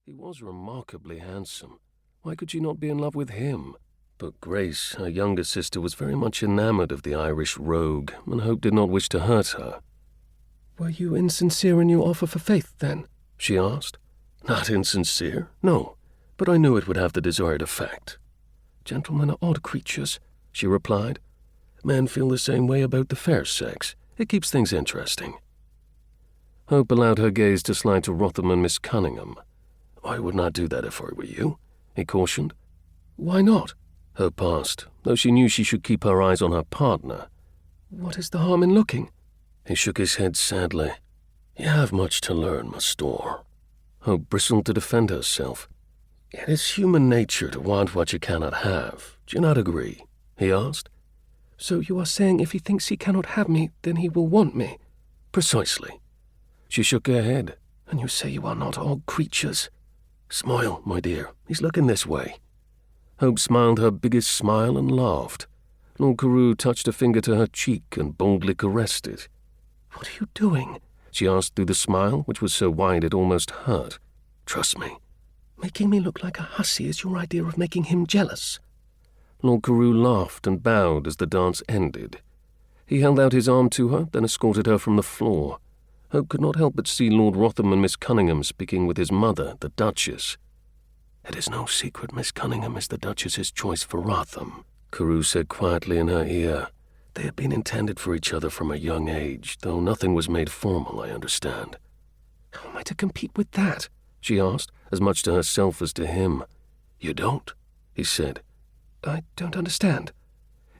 He was remarkably handsome. Why could she not be in love with him? But Grace, her younger sister, was very much enamored of the Irish rogue, and Hope did not wish to hurt her. "Were you insincere in your offer for faith, then?" she asked. Not insincere, no, but I knew it would have the desired effect. "Gentlemen are odd creatures," she replied. Men feel the same way about the fair sex. It keeps things interesting. Hope allowed her gaze to slide to Rotham and Miss Cunningham. I would not do that if I were you, he cautioned. "Why not?" Hope asked, though she knew she should keep her eyes on her partner. "What is the harm in looking?" He shook his head sadly. You have much to learn, Miss Storr. Hope bristled to defend herself. It is human nature to want what you cannot have. Do you not agree? He asked. "So you are saying if he thinks he cannot have me, then he will want me?" Precisely. She shook her head. "And you say you are not odd creatures?" Smile, my dear. He's looking this way. Hope smiled her biggest smile and laughed. Lord Carew touched a finger to her cheek and boldly caressed it. "What are you doing?" she asked through the smile, which was so wide it almost hurt. Trust me. "Making me look like a hussy is your idea of making him jealous." Lord Carew laughed and bowed as the dance ended. He held out his arm to her, then escorted her from the floor. Hope could not help but see Lord Rotham and Miss Cunningham speaking with his mother, the Duchess. It is no secret Miss Cunningham is the Duchess's choice for Rotham, Carew said quietly in her ear. They had been intended for each other from a young age, though nothing was made formal, I understand. How am I to compete with that? She asked, as much to herself as to him. You don't, he said. I don't understand.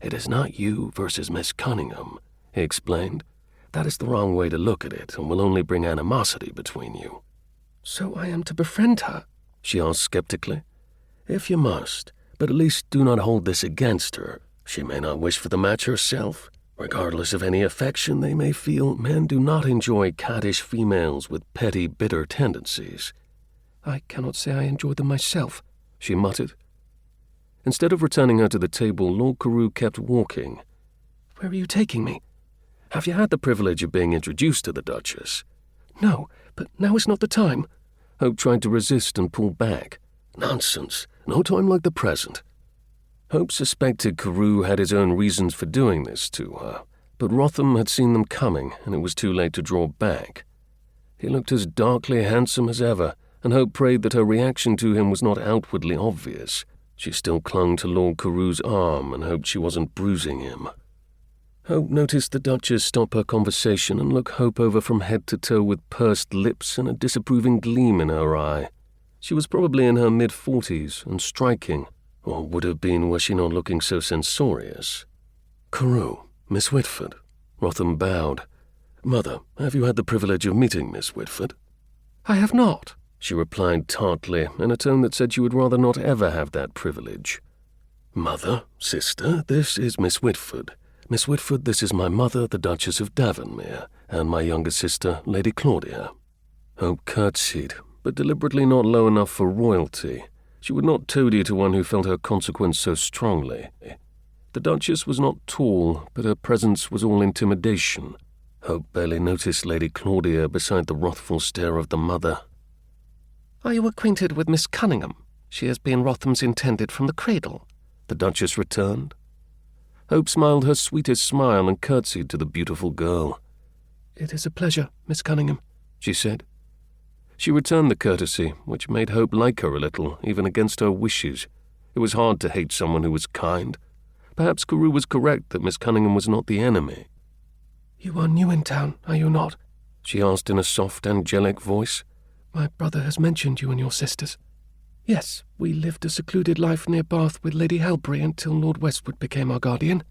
It is not you versus Miss Cunningham, he explained. That is the wrong way to look at it, and will only bring animosity between you. So I am to befriend her? She asked skeptically. If you must, but at least do not hold this against her. She may not wish for the match herself. Regardless of any affection they may feel, men do not enjoy caddish females with petty, bitter tendencies. I cannot say I enjoy them myself, she muttered. Instead of returning her to the table, Lord Carew kept walking. Where are you taking me? Have you had the privilege of being introduced to the Duchess? No, but now is not the time. Hope tried to resist and pull back. Nonsense. No time like the present. Hope suspected Carew had his own reasons for doing this to her, but Rotham had seen them coming, and it was too late to draw back. He looked as darkly handsome as ever, and Hope prayed that her reaction to him was not outwardly obvious. She still clung to Lord Carew's arm and hoped she wasn't bruising him. Hope noticed the Duchess stop her conversation and look Hope over from head to toe with pursed lips and a disapproving gleam in her eye. She was probably in her mid-40s and striking, or would have been were she not looking so censorious. Carew, Miss Whitford. Rotham bowed. Mother, have you had the privilege of meeting Miss Whitford? I have not, she replied tartly, in a tone that said she would rather not ever have that privilege. Mother, sister, this is Miss Whitford. Miss Whitford, this is my mother, the Duchess of Davenmere, and my younger sister, Lady Claudia. Hope curtsied, but deliberately not low enough for royalty. She would not toady to one who felt her consequence so strongly. The Duchess was not tall, but her presence was all intimidation. Hope barely noticed Lady Claudia beside the wrathful stare of the mother. Are you acquainted with Miss Cunningham? She has been Rotham's intended from the cradle, the Duchess returned. Hope smiled her sweetest smile and curtsied to the beautiful girl. It is a pleasure, Miss Cunningham, she said. She returned the courtesy, which made Hope like her a little, even against her wishes. It was hard to hate someone who was kind. Perhaps Carew was correct that Miss Cunningham was not the enemy. You are new in town, are you not? She asked in a soft, angelic voice. My brother has mentioned you and your sisters. Yes, we lived a secluded life near Bath with Lady Helbury until Lord Westwood became our guardian.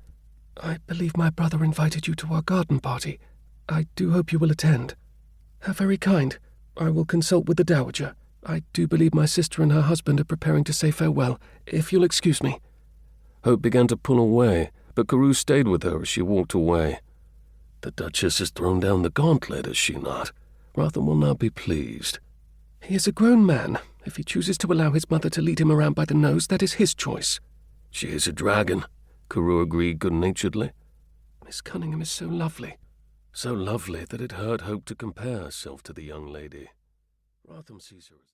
I believe my brother invited you to our garden party. I do hope you will attend. How very kind. I will consult with the Dowager. I do believe my sister and her husband are preparing to say farewell, if you'll excuse me. Hope began to pull away, but Carew stayed with her as she walked away. The Duchess has thrown down the gauntlet, has she not? Rotham will not be pleased. He is a grown man. If he chooses to allow his mother to lead him around by the nose, that is his choice. She is a dragon, Carew agreed good-naturedly. Miss Cunningham is so lovely. So lovely that it hurt Hope to compare herself to the young lady. Rotham sees her as